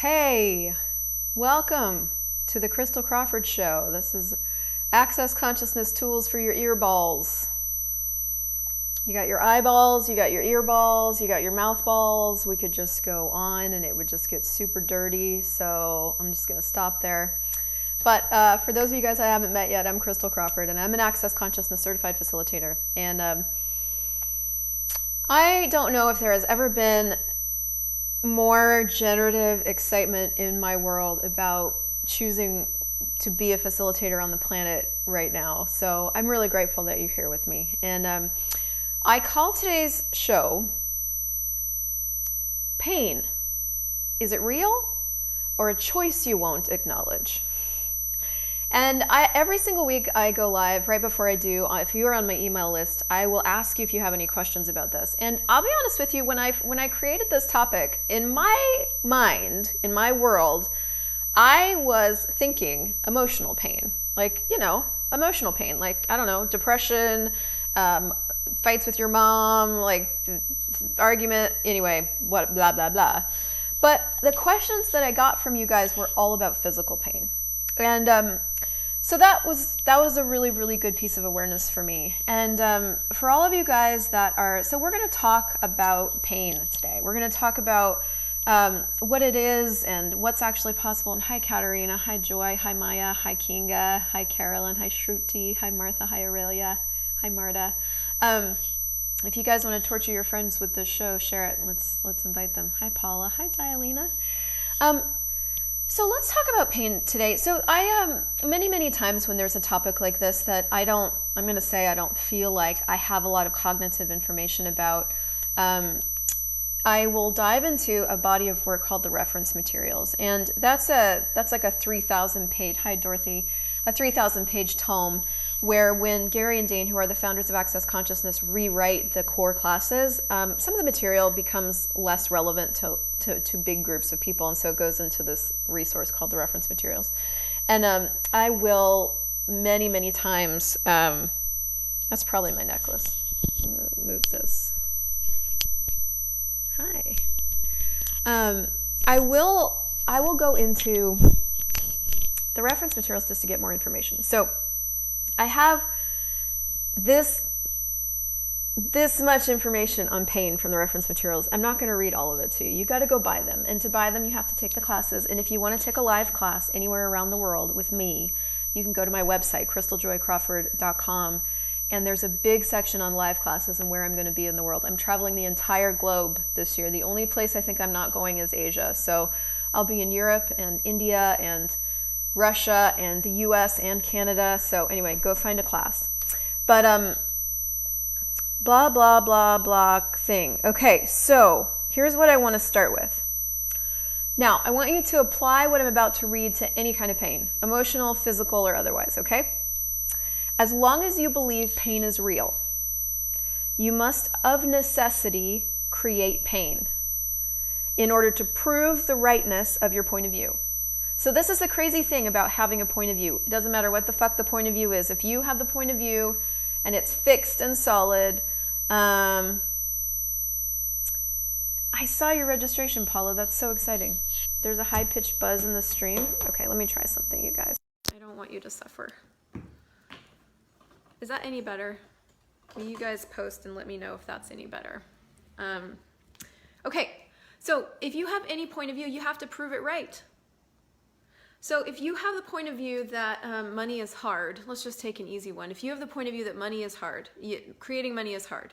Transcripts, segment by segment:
Hey, welcome to the Christel Crawford Show. This is Access Consciousness Tools for your earballs. You got your eyeballs, you got your earballs, you got your mouth balls. We could just go on and it would just get super dirty, so I'm just going to stop there. But for those of you guys I haven't met yet, I'm Christel Crawford, and I'm an Access Consciousness Certified Facilitator. And I don't know if there has ever been more generative excitement in my world about choosing to be a facilitator on the planet right now. So I'm really grateful that you're here with me. And I call today's show Pain. Is it real or a choice you won't acknowledge? And every single week I go live right before I do. If you're on my email list, I will ask you if you have any questions about this. And I'll be honest with you, when I created this topic, in my mind, in my world, I was thinking emotional pain. Like, emotional pain. Like, I don't know, depression, fights with your mom, like argument, anyway, what, blah, blah, blah. But the questions that I got from you guys were all about physical pain. And so that was a really, really good piece of awareness for me. And for all of you guys so we're going to talk about pain today. We're going to talk about what it is and what's actually possible. And hi, Katerina. Hi, Joy. Hi, Maya. Hi, Kinga. Hi, Carolyn. Hi, Shruti. Hi, Martha. Hi, Aurelia. Hi, Marta. If you guys want to torture your friends with this show, share it. Let's invite them. Hi, Paula. Hi, Dialina. So let's talk about pain today. So I many times when there's a topic like this that I don't feel like I have a lot of cognitive information about, I will dive into a body of work called the reference materials. And that's like a 3,000 page, hi Dorothy, a 3,000 page tome where when Gary and Dane, who are the founders of Access Consciousness, rewrite the core classes, some of the material becomes less relevant to big groups of people, and so it goes into this resource called the reference materials. And I will many times, that's probably my necklace. I'm gonna move this. Hi. I will go into the reference materials just to get more information. So I have this much information on pain from the reference materials. I'm not going to read all of it to you. You got to go buy them. And to buy them, you have to take the classes. And if you want to take a live class anywhere around the world with me, you can go to my website, ChrystelJoyCrawford.com. And there's a big section on live classes and where I'm going to be in the world. I'm traveling the entire globe this year. The only place I think I'm not going is Asia. So I'll be in Europe and India and Russia and the US and Canada. So anyway, go find a class. But blah, blah, blah, blah thing. Okay, so here's what I want to start with. Now, I want you to apply what I'm about to read to any kind of pain, emotional, physical, or otherwise, okay? As long as you believe pain is real, you must of necessity create pain in order to prove the rightness of your point of view. So this is the crazy thing about having a point of view. It doesn't matter what the fuck the point of view is. If you have the point of view and it's fixed and solid, I saw your registration, Paula. That's so exciting. There's a high-pitched buzz in the stream. Okay, let me try something, you guys. I don't want you to suffer. Is that any better? Will you guys post and let me know if that's any better? Okay, so if you have any point of view, you have to prove it right. So if you have the point of view that money is hard, let's just take an easy one. If you have the point of view that money is hard, creating money is hard,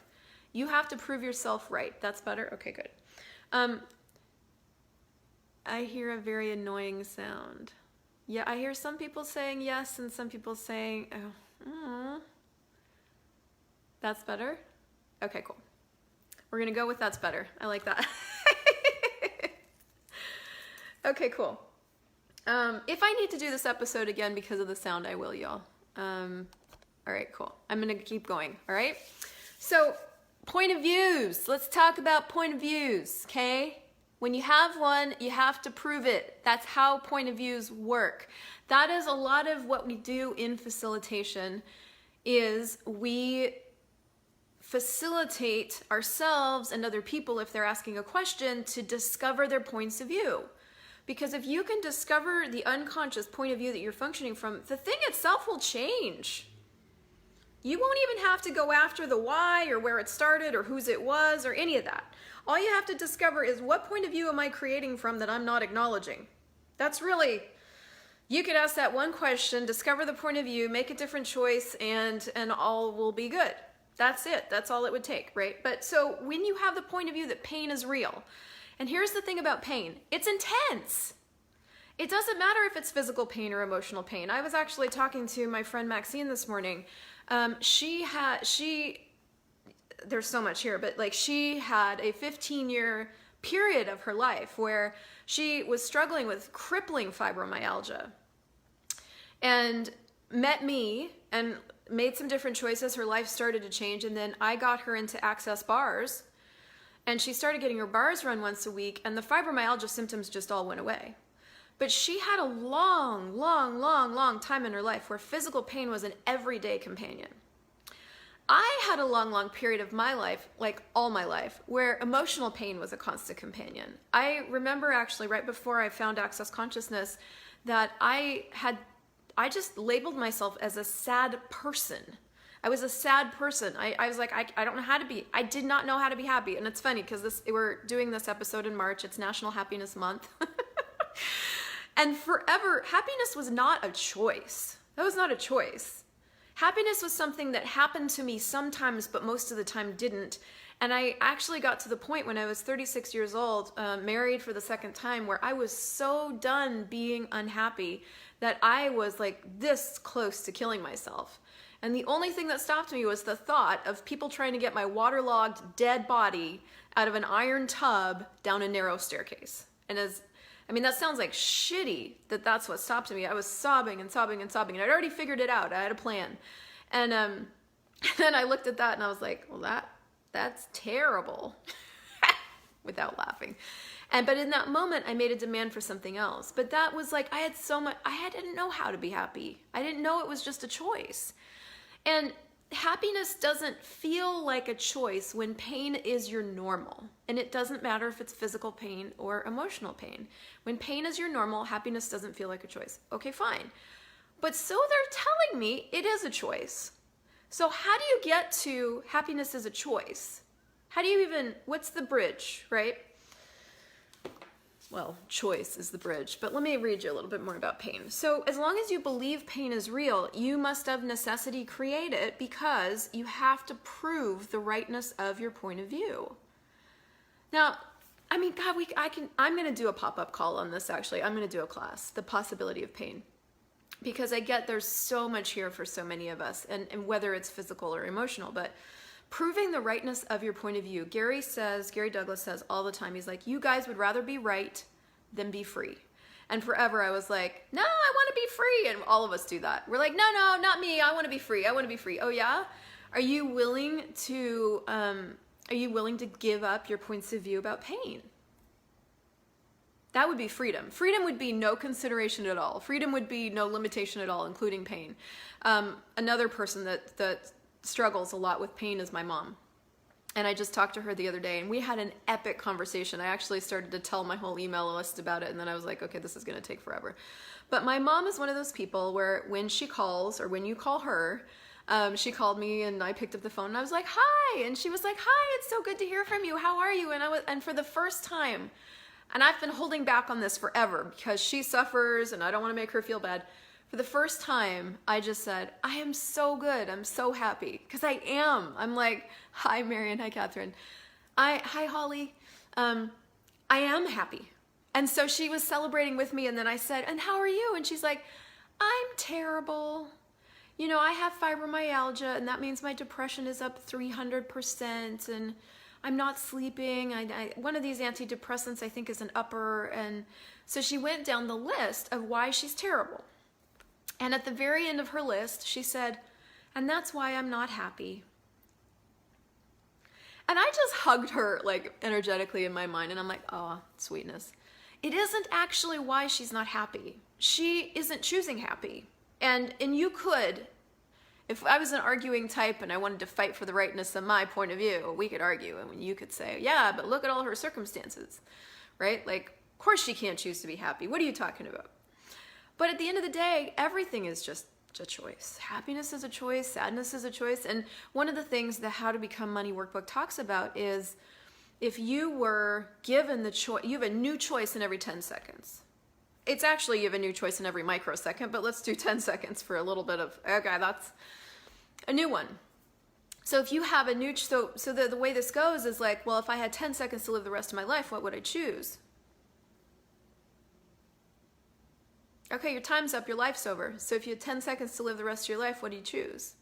you have to prove yourself right. That's better? Okay, good. I hear a very annoying sound. Yeah, I hear some people saying yes and some people saying, oh, that's better? Okay, cool. We're gonna go with that's better. I like that. Okay, cool. If I need to do this episode again because of the sound, I will, y'all. All right, cool. I'm going to keep going, all right? So, point of views. Let's talk about point of views, okay? When you have one, you have to prove it. That's how point of views work. That is a lot of what we do in facilitation is we facilitate ourselves and other people if they're asking a question to discover their points of view. Because if you can discover the unconscious point of view that you're functioning from, the thing itself will change. You won't even have to go after the why or where it started or whose it was or any of that. All you have to discover is, what point of view am I creating from that I'm not acknowledging? That's really, you could ask that one question, discover the point of view, make a different choice, and all will be good. That's it. That's all it would take, right? But so when you have the point of view that pain is real, and here's the thing about pain, it's intense. It doesn't matter if it's physical pain or emotional pain. I was actually talking to my friend Maxine this morning. There's so much here, but like, she had a 15-year period of her life where she was struggling with crippling fibromyalgia, and met me and made some different choices. Her life started to change, and then I got her into Access bars, and she started getting her bars run once a week, and the fibromyalgia symptoms just all went away. But she had a long, long, long, long time in her life where physical pain was an everyday companion. I had a long, long period of my life, like all my life, where emotional pain was a constant companion. I remember actually right before I found Access Consciousness that I just labeled myself as a sad person. I was a sad person. I was like, I don't know how to be. I did not know how to be happy. And it's funny because we're doing this episode in March. It's National Happiness Month. And forever, happiness was not a choice. That was not a choice. Happiness was something that happened to me sometimes, but most of the time didn't. And I actually got to the point when I was 36 years old, married for the second time, where I was so done being unhappy that I was like this close to killing myself. And the only thing that stopped me was the thought of people trying to get my waterlogged dead body out of an iron tub down a narrow staircase. And that sounds like shitty that that's what stopped me. I was sobbing and sobbing and sobbing, and I'd already figured it out. I had a plan. And then I looked at that and I was like, well, that's terrible, without laughing. But in that moment, I made a demand for something else. But that was like, I didn't know how to be happy. I didn't know it was just a choice. And happiness doesn't feel like a choice when pain is your normal. And it doesn't matter if it's physical pain or emotional pain. When pain is your normal, happiness doesn't feel like a choice. Okay, fine. But so they're telling me it is a choice. So how do you get to happiness as a choice? What's the bridge, right? Well, choice is the bridge, but let me read you a little bit more about pain. So as long as you believe pain is real, you must of necessity create it, because you have to prove the rightness of your point of view. Now, I'm going to do a pop-up call on this, actually. I'm going to do a class, The Possibility of Pain, because I get there's so much here for so many of us, and whether it's physical or emotional, but proving the rightness of your point of view. Gary Douglas says all the time, he's like, you guys would rather be right than be free. And forever I was like, no, I want to be free. And all of us do that. We're like, no, not me. I want to be free. I want to be free. Oh yeah? Are you willing to give up your points of view about pain? That would be freedom. Freedom would be no consideration at all. Freedom would be no limitation at all, including pain. Another person that struggles a lot with pain is my mom. And I just talked to her the other day, and we had an epic conversation. I actually started to tell my whole email list about it, and then I was like, okay, this is going to take forever. But my mom is one of those people where when she calls, or when you call her, she called me and I picked up the phone and I was like, hi. And she was like, hi, it's so good to hear from you. How are you? And for the first time, and I've been holding back on this forever because she suffers and I don't want to make her feel bad. For the first time, I just said, I am so good. I'm so happy. Because I am. I'm like, hi, Marion. Hi, Catherine. Hi, Holly. I am happy. And so she was celebrating with me. And then I said, and how are you? And she's like, I'm terrible. You know, I have fibromyalgia. And that means my depression is up 300%. And I'm not sleeping. One of these antidepressants, I think, is an upper. And so she went down the list of why she's terrible. And at the very end of her list, she said, and that's why I'm not happy. And I just hugged her like energetically in my mind. And I'm like, oh, sweetness. It isn't actually why she's not happy. She isn't choosing happy. And you could, if I was an arguing type and I wanted to fight for the rightness of my point of view, we could argue. And you could say, yeah, but look at all her circumstances, right? Like, course she can't choose to be happy. What are you talking about? But at the end of the day, everything is just a choice. Happiness is a choice. Sadness is a choice. And one of the things the How to Become Money workbook talks about is if you were given the choice, you have a new choice in every 10 seconds. It's actually you have a new choice in every microsecond, but let's do 10 seconds for a little bit of, okay, that's a new one. So if you have a new, so the way this goes is like, well, if I had 10 seconds to live the rest of my life, what would I choose? Okay, your time's up, your life's over. So if you had 10 seconds to live the rest of your life, what do you choose?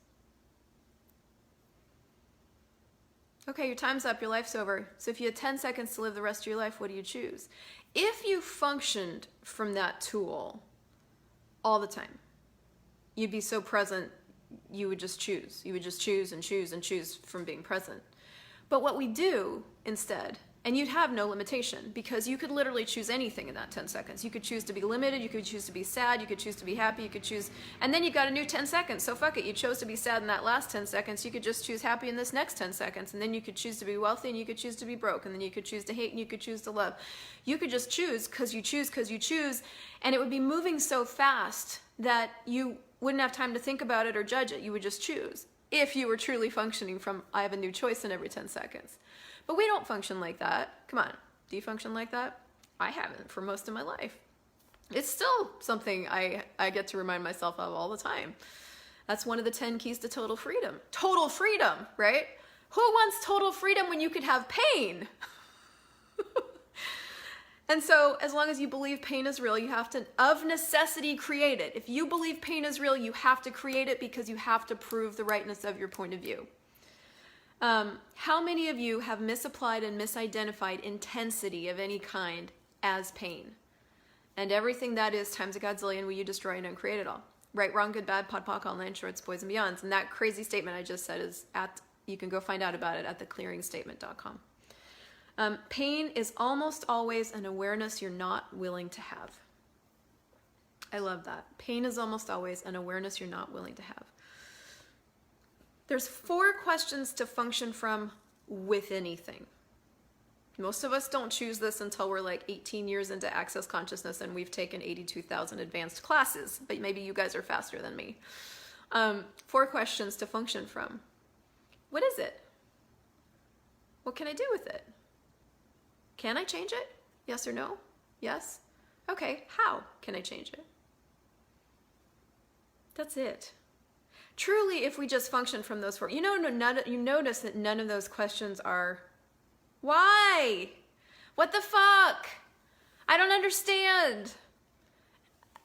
Okay, your time's up, your life's over. So if you had 10 seconds to live the rest of your life, what do you choose? If you functioned from that tool all the time, you'd be so present, you would just choose. You would just choose and choose and choose from being present. But what we do instead, and you'd have no limitation because you could literally choose anything in that 10 seconds. You could choose to be limited, you could choose to be sad, you could choose to be happy, you could choose, and then you got a new 10 seconds. So fuck it, you chose to be sad in that last 10 seconds, you could just choose happy in this next 10 seconds, and then you could choose to be wealthy, and you could choose to be broke, and then you could choose to hate, and you could choose to love. You could just choose because you choose, and it would be moving so fast that you wouldn't have time to think about it or judge it. You would just choose if you were truly functioning from, I have a new choice in every 10 seconds. But we don't function like that. Come on, do you function like that? I haven't for most of my life. It's still something I get to remind myself of all the time. That's one of the 10 keys to total freedom. Total freedom, right? Who wants total freedom when you could have pain? And so as long as you believe pain is real, you have to, of necessity, create it. If you believe pain is real, you have to create it because you have to prove the rightness of your point of view. How many of you have misapplied and misidentified intensity of any kind as pain? And everything that is times a godzillion, will you destroy and uncreate it all? Right, wrong, good, bad, pod, poc, all nine shorts, boys and beyonds. And that crazy statement I just said is you can go find out about it at theclearingstatement.com. Pain is almost always an awareness you're not willing to have. I love that. Pain is almost always an awareness you're not willing to have. There's 4 questions to function from with anything. Most of us don't choose this until we're like 18 years into Access Consciousness and we've taken 82,000 advanced classes, but maybe you guys are faster than me. 4 questions to function from. What is it? What can I do with it? Can I change it? Yes or no? Yes? Okay, how can I change it? That's it. Truly, if we just function from those 4, you notice that none of those questions are, why? What the fuck? I don't understand.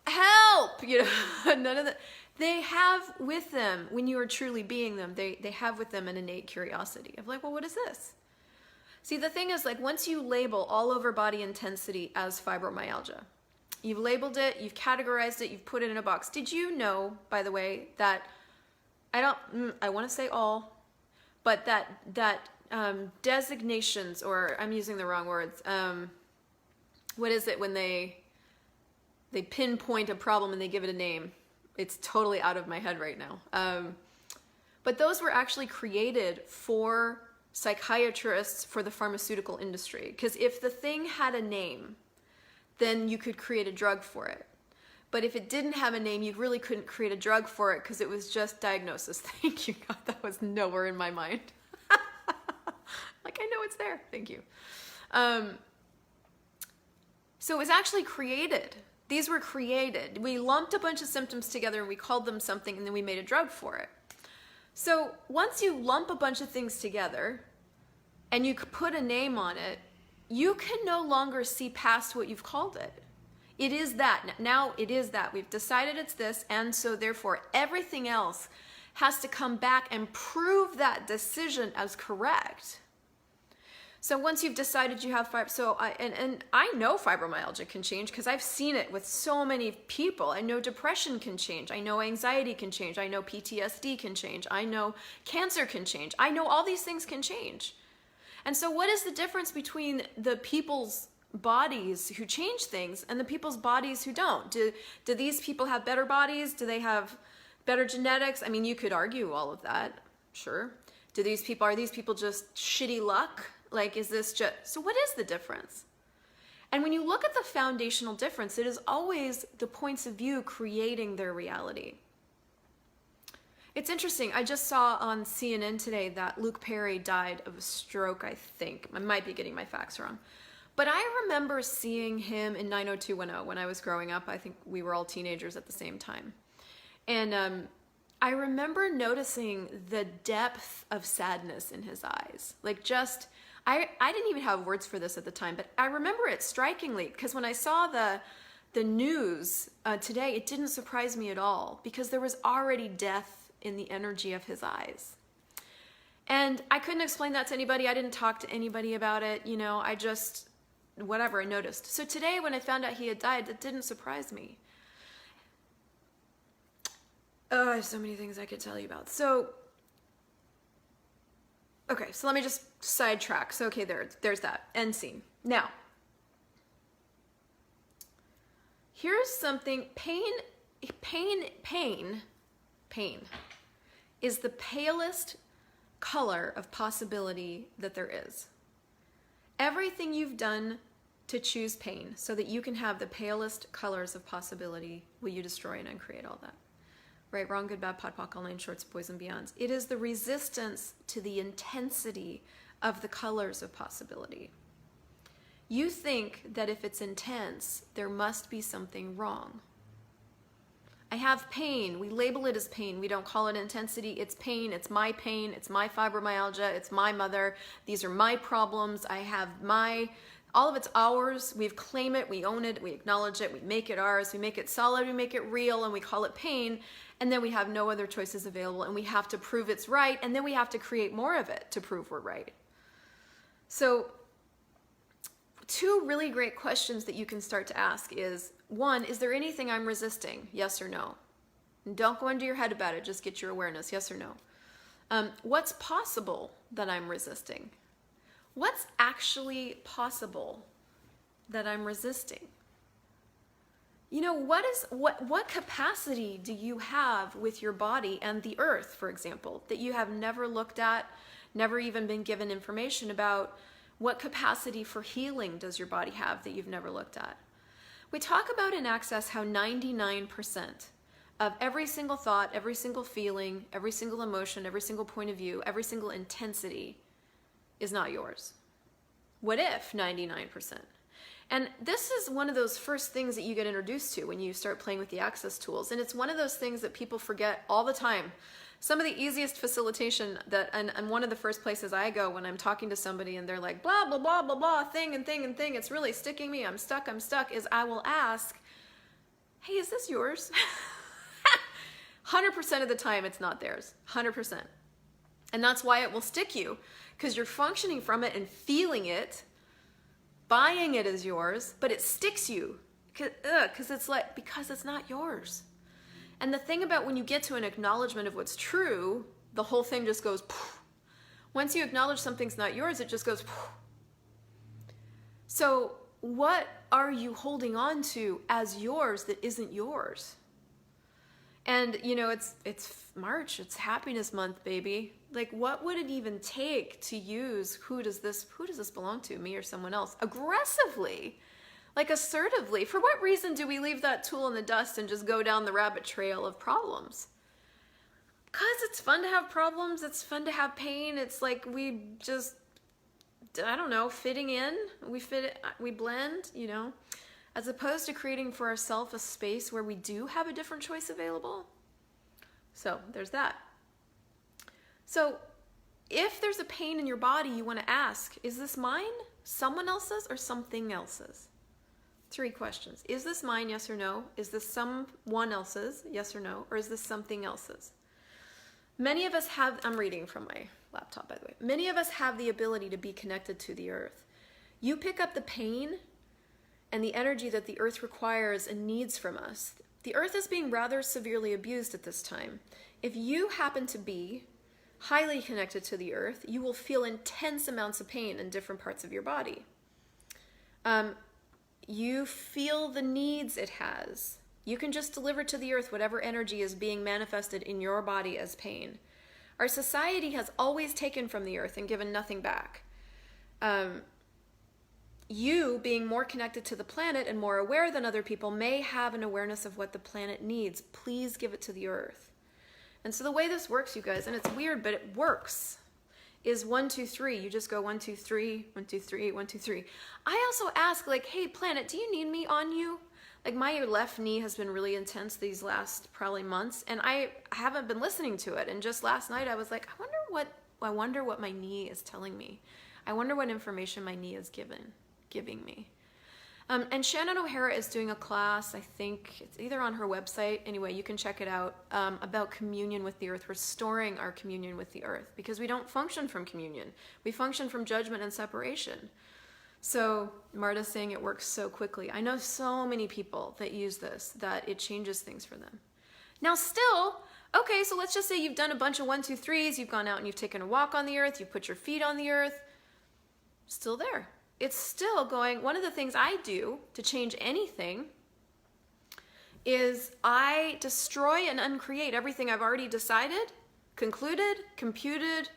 Help! None of that. They have with them, when you are truly being them, they have with them an innate curiosity of like, well, what is this? See, the thing is, like, once you label all over body intensity as fibromyalgia, you've labeled it, you've categorized it, you've put it in a box. Did you know, by the way, that I want to say all, but that designations, or I'm using the wrong words, what is it when they pinpoint a problem and they give it a name? It's totally out of my head right now. But those were actually created for psychiatrists for the pharmaceutical industry. Because if the thing had a name, then you could create a drug for it. But if it didn't have a name, you really couldn't create a drug for it because it was just diagnosis. Thank you, God. That was nowhere in my mind. Like, I know it's there. Thank you. So it was actually created. These were created. We lumped a bunch of symptoms together and we called them something and then we made a drug for it. So once you lump a bunch of things together and you put a name on it, you can no longer see past what you've called it. It is that. Now it is that. We've decided it's this, and so therefore everything else has to come back and prove that decision as correct. So once you've decided you have I know fibromyalgia can change because I've seen it with so many people. I know depression can change. I know anxiety can change. I know PTSD can change. I know cancer can change. I know all these things can change. And so what is the difference between the people's bodies who change things and the people's bodies who don't? Do these people have better bodies? Do they have better genetics? I mean, you could argue all of that, sure. Are these people just shitty luck? Like, is this just, so what is the difference? And when you look at the foundational difference, it is always the points of view creating their reality. It's interesting. I just saw on CNN today that Luke Perry died of a stroke, I think. I might be getting my facts wrong. But I remember seeing him in 90210 when I was growing up. I think we were all teenagers at the same time. And I remember noticing the depth of sadness in his eyes. Like just, I didn't even have words for this at the time, but I remember it strikingly because when I saw the news today, it didn't surprise me at all because there was already death in the energy of his eyes. And I couldn't explain that to anybody. I didn't talk to anybody about it. You know, I just, whatever, I noticed. So today when I found out he had died, it didn't surprise me. Oh, I have so many things I could tell you about. So, okay, so let me just sidetrack. So, okay, there's that. End scene. Now, here's something, pain is the palest color of possibility that there is. Everything you've done to choose pain so that you can have the palest colors of possibility, will you destroy and uncreate all that? Right, wrong, good, bad, POD, POC, all nine shorts, boys and beyonds. It is the resistance to the intensity of the colors of possibility. You think that if it's intense, there must be something wrong. I have pain. We label it as pain. We don't call it intensity. It's pain. It's my pain. It's my fibromyalgia. It's my mother. These are my problems. I have all of it's ours. We claim it. We own it. We acknowledge it. We make it ours. We make it solid. We make it real, and we call it pain. And then we have no other choices available, and we have to prove it's right, and then we have to create more of it to prove we're right. So two really great questions that you can start to ask is, one, is there anything I'm resisting? Yes or no? And don't go into your head about it. Just get your awareness. Yes or no? What's possible that I'm resisting? What's actually possible that I'm resisting? You know, what capacity do you have with your body and the earth, for example, that you have never looked at, never even been given information about? What capacity for healing does your body have that you've never looked at? We talk about in Access how 99% of every single thought, every single feeling, every single emotion, every single point of view, every single intensity is not yours. What if 99%? And this is one of those first things that you get introduced to when you start playing with the Access tools. And it's one of those things that people forget all the time. Some of the easiest facilitation and one of the first places I go when I'm talking to somebody and they're like, blah, blah, blah, blah, blah, thing, it's really sticking me, I'm stuck, is I will ask, hey, is this yours? 100% of the time it's not theirs, 100%. And that's why it will stick you, because you're functioning from it and feeling it, buying it as yours, but it sticks you, because it's not yours. And the thing about when you get to an acknowledgement of what's true, the whole thing just goes poof. Once you acknowledge something's not yours, it just goes poof. So what are you holding on to as yours that isn't yours? And you know, it's March, it's happiness month, baby. Like, what would it even take to use who does this belong to, me or someone else, aggressively? Like assertively. For what reason do we leave that tool in the dust and just go down the rabbit trail of problems? Because it's fun to have problems. It's fun to have pain. It's like we just, I don't know, fitting in. We blend, you know, as opposed to creating for ourselves a space where we do have a different choice available. So there's that. So if there's a pain in your body, you want to ask, is this mine, someone else's, or something else's? 3 questions. Is this mine? Yes or no? Is this someone else's? Yes or no? Or is this something else's? Many of us have, I'm reading from my laptop, by the way. Many of us have the ability to be connected to the earth. You pick up the pain and the energy that the earth requires and needs from us. The earth is being rather severely abused at this time. If you happen to be highly connected to the earth, you will feel intense amounts of pain in different parts of your body. You feel the needs it has. You can just deliver to the earth whatever energy is being manifested in your body as pain. Our society has always taken from the earth and given nothing back. you being more connected to the planet and more aware than other people may have an awareness of what the planet needs. Please give it to the earth. And so the way this works, you guys, and it's weird, but it works, is 1, 2, 3. You just go 1, 2, 3, 1, 2, 3, 1, 2, 3. I also ask, like, hey, planet, do you need me on you? Like, my left knee has been really intense these last probably months, and I haven't been listening to it. And just last night I was like, I wonder what my knee is telling me. I wonder what information my knee is giving me. And Shannon O'Hara is doing a class, I think it's either on her website, anyway, you can check it out, about communion with the earth, restoring our communion with the earth, because we don't function from communion. We function from judgment and separation. So Marta's saying it works so quickly. I know so many people that use this, that it changes things for them. Now still, okay, so let's just say you've done a bunch of 1, 2, 3s, you've gone out and you've taken a walk on the earth, you've put your feet on the earth, still there. It's still going. One of the things I do to change anything is I destroy and uncreate everything I've already decided, concluded, computed,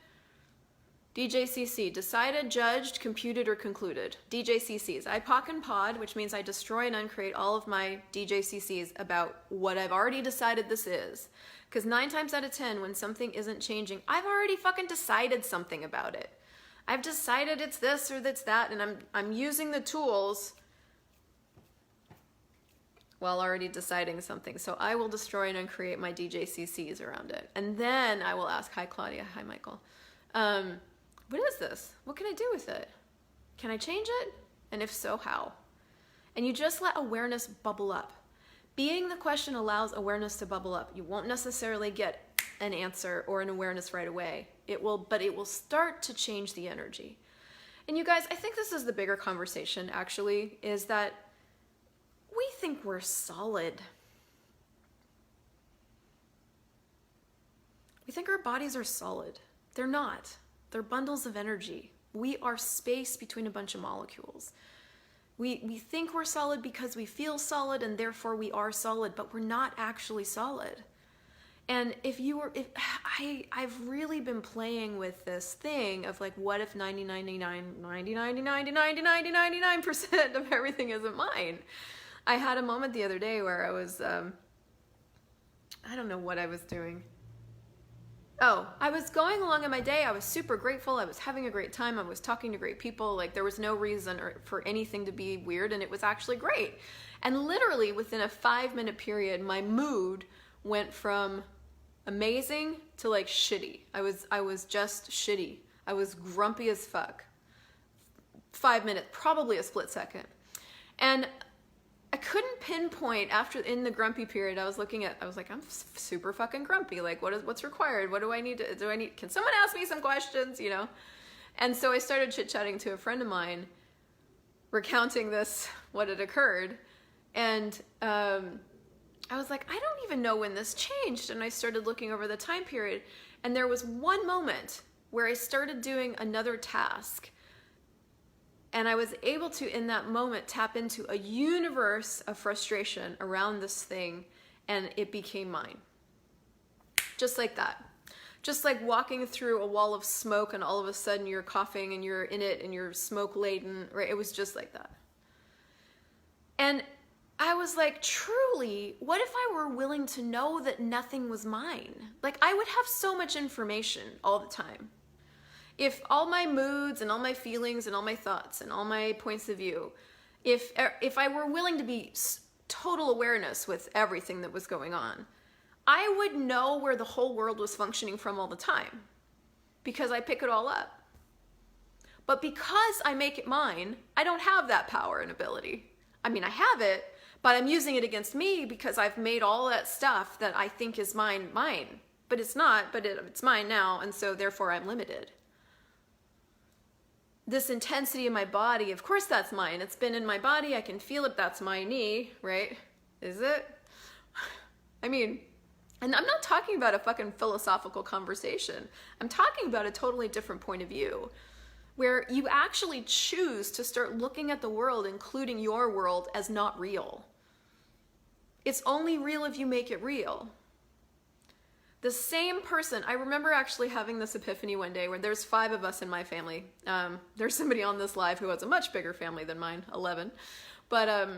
DJCC, decided, judged, computed, or concluded. DJCCs. I POC and POD, which means I destroy and uncreate all of my DJCCs about what I've already decided this is. Because 9 times out of 10, when something isn't changing, I've already fucking decided something about it. I've decided it's this or that's that, and I'm using the tools while already deciding something. So I will destroy and uncreate my DJCCs around it. And then I will ask, hi Claudia, hi Michael, what is this? What can I do with it? Can I change it? And if so, how? And you just let awareness bubble up. Being the question allows awareness to bubble up. You won't necessarily get an answer or an awareness right away. But it will start to change the energy. And you guys, I think this is the bigger conversation actually, is that we think we're solid. We think our bodies are solid. They're not. They're bundles of energy. We are space between a bunch of molecules. We think we're solid because we feel solid and therefore we are solid, but we're not actually solid. And I've really been playing with this thing of like, what if 99% of everything isn't mine? I had a moment the other day where I was, I don't know what I was doing. Oh, I was going along in my day. I was super grateful. I was having a great time. I was talking to great people. Like there was no reason for anything to be weird, and it was actually great. And literally within a 5-minute period, my mood went from amazing to like shitty. I was just shitty. I was grumpy as fuck. 5 minutes, probably a split second. And I couldn't pinpoint in the grumpy period. I was like, I'm super fucking grumpy. Like what's required? What do I need can someone ask me some questions, you know? And so I started chit-chatting to a friend of mine, recounting what had occurred. And, I was like, I don't even know when this changed. And I started looking over the time period. And there was one moment where I started doing another task. And I was able to, in that moment, tap into a universe of frustration around this thing. And it became mine. Just like that. Just like walking through a wall of smoke and all of a sudden you're coughing and you're in it and you're smoke laden, right? It was just like that. And I was like, truly, what if I were willing to know that nothing was mine? Like I would have so much information all the time. If all my moods and all my feelings and all my thoughts and all my points of view, if I were willing to be total awareness with everything that was going on, I would know where the whole world was functioning from all the time because I pick it all up. But because I make it mine, I don't have that power and ability. I mean, I have it, but I'm using it against me because I've made all that stuff that I think is mine. But it's not, but it's mine now, and so therefore I'm limited. This intensity in my body, of course that's mine. It's been in my body, I can feel it, that's my knee, right? Is it? I mean, and I'm not talking about a fucking philosophical conversation. I'm talking about a totally different point of view, where you actually choose to start looking at the world, including your world, as not real. It's only real if you make it real. The same person. I remember actually having this epiphany one day where there's 5 of us in my family. There's somebody on this live who has a much bigger family than mine, 11. But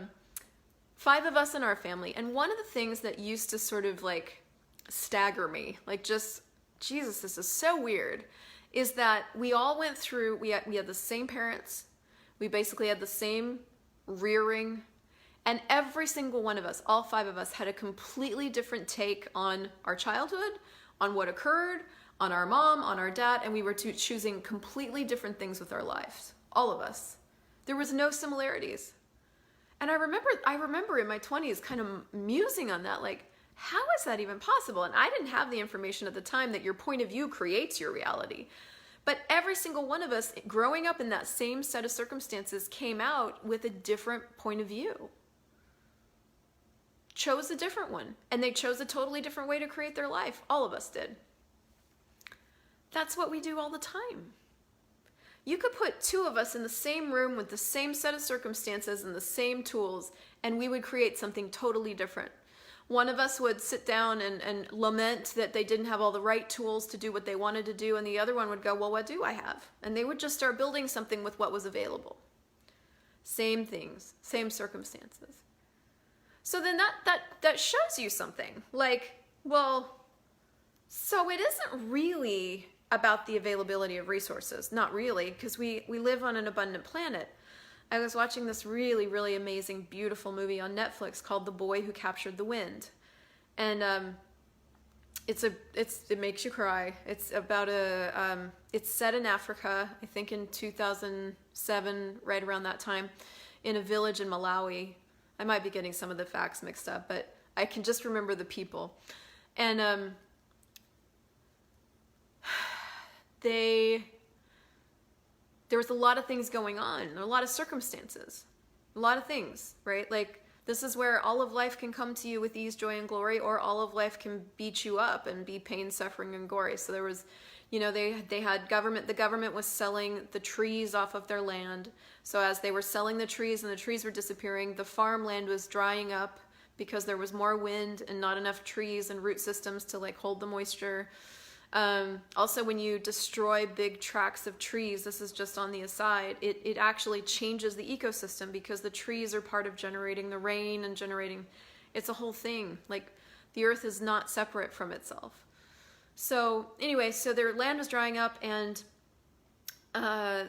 5 of us in our family. And one of the things that used to sort of like stagger me, like just, Jesus, this is so weird, is that we all went through, we had the same parents. We basically had the same rearing. And every single one of us, all 5 of us, had a completely different take on our childhood, on what occurred, on our mom, on our dad, and we were choosing completely different things with our lives. All of us. There was no similarities. And I remember in my 20s kind of musing on that, like, how is that even possible? And I didn't have the information at the time that your point of view creates your reality. But every single one of us, growing up in that same set of circumstances, came out with a different point of view. Chose a different one, and they chose a totally different way to create their life. All of us did. That's what we do all the time. You could put 2 of us in the same room with the same set of circumstances and the same tools, and we would create something totally different. One of us would sit down and lament that they didn't have all the right tools to do what they wanted to do, and the other one would go, well, what do I have? And they would just start building something with what was available. Same things, same circumstances. So then that shows you something. Like, well, so it isn't really about the availability of resources. Not really, because we live on an abundant planet. I was watching this really, really amazing, beautiful movie on Netflix called The Boy Who Captured the Wind. And it makes you cry. It's about it's set in Africa, I think in 2007, right around that time, in a village in Malawi. I might be getting some of the facts mixed up, but I can just remember the people. And there was a lot of things going on, a lot of circumstances, a lot of things, right? Like, this is where all of life can come to you with ease, joy, and glory, or all of life can beat you up and be pain, suffering, and glory. So there was, they had government, the government was selling the trees off of their land. So as they were selling the trees and the trees were disappearing, the farmland was drying up because there was more wind and not enough trees and root systems to like hold the moisture. Also, when you destroy big tracts of trees, this is just on the aside, it actually changes the ecosystem because the trees are part of generating the rain and generating, it's a whole thing. Like, the earth is not separate from itself. So anyway, so their land was drying up, and the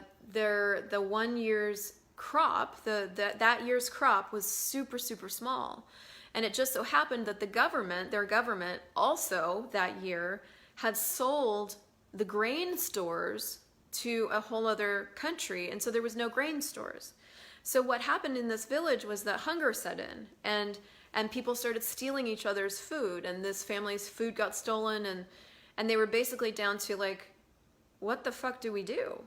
1 year's crop, that year's crop was super, super small. And it just so happened that their government also that year had sold the grain stores to a whole other country, and so there was no grain stores. So what happened in this village was that hunger set in, and people started stealing each other's food, and this family's food got stolen, and they were basically down to like, what the fuck do we do?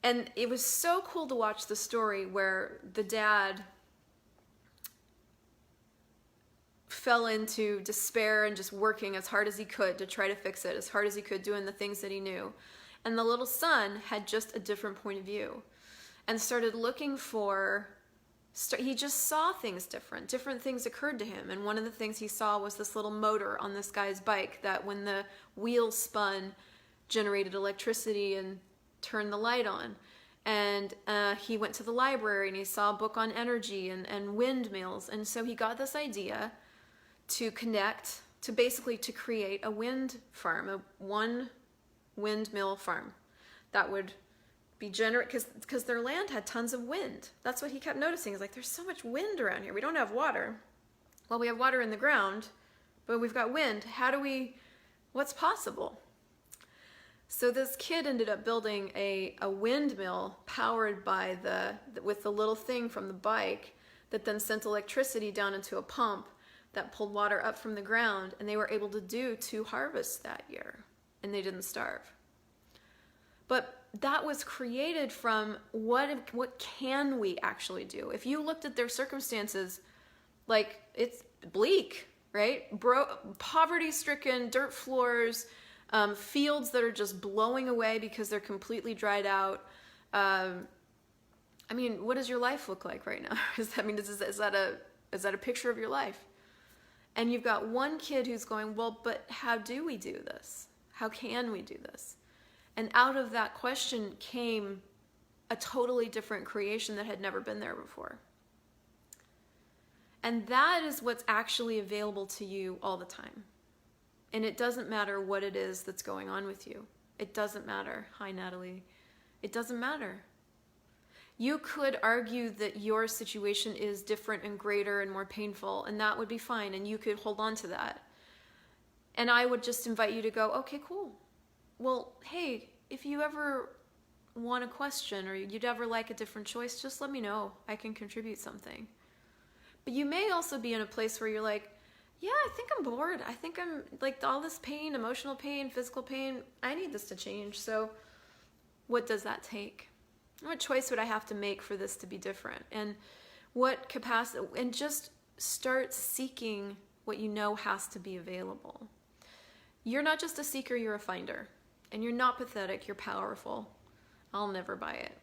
And it was so cool to watch the story where the dad fell into despair and just working as hard as he could to try to fix it, as hard as he could, doing the things that he knew. And the little son had just a different point of view and started looking for, he just saw things different things occurred to him. And one of the things he saw was this little motor on this guy's bike that when the wheels spun, generated electricity and turned the light on. And he went to the library and he saw a book on energy and windmills. And so he got this idea to connect, to basically to create a wind farm, one windmill farm that would be because their land had tons of wind. That's what he kept noticing. He's like, there's so much wind around here. We don't have water. Well, we have water in the ground, but we've got wind. What's possible? So this kid ended up building a windmill powered by with the little thing from the bike that then sent electricity down into a pump that pulled water up from the ground, and they were able to do 2 harvests that year, and they didn't starve. But that was created from what can we actually do? If you looked at their circumstances, like, it's bleak, right? Poverty-stricken, dirt floors, fields that are just blowing away because they're completely dried out. I mean, what does your life look like right now? Is that a picture of your life? And you've got one kid who's going, well, but how do we do this? How can we do this? And out of that question came a totally different creation that had never been there before. And that is what's actually available to you all the time. And it doesn't matter what it is that's going on with you. It doesn't matter. Hi, Natalie. It doesn't matter. You could argue that your situation is different and greater and more painful, and that would be fine, and you could hold on to that. And I would just invite you to go, okay, cool. Well, hey, if you ever want a question or you'd ever like a different choice, just let me know. I can contribute something. But you may also be in a place where you're like, yeah, I think I'm bored. I think I'm like all this pain, emotional pain, physical pain. I need this to change. So what does that take? What choice would I have to make for this to be different? And what capacity, and just start seeking what you know has to be available. You're not just a seeker, you're a finder. And you're not pathetic, you're powerful. I'll never buy it.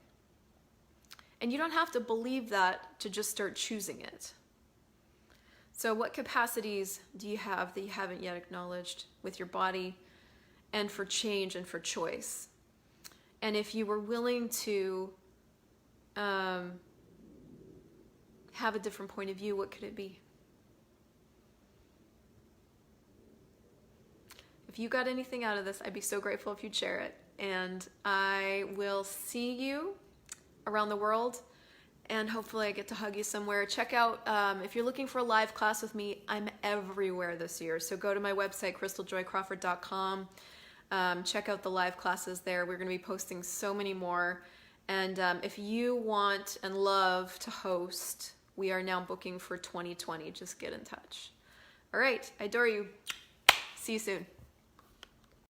And you don't have to believe that to just start choosing it. So what capacities do you have that you haven't yet acknowledged with your body and for change and for choice? And if you were willing to have a different point of view, what could it be? If you got anything out of this, I'd be so grateful if you'd share it. And I will see you around the world. And hopefully I get to hug you somewhere. Check out, if you're looking for a live class with me, I'm everywhere this year. So go to my website, ChrystelJoyCrawford.com. Check out the live classes there. We're going to be posting so many more. And if you want and love to host, we are now booking for 2020. Just get in touch. All right. I adore you. See you soon.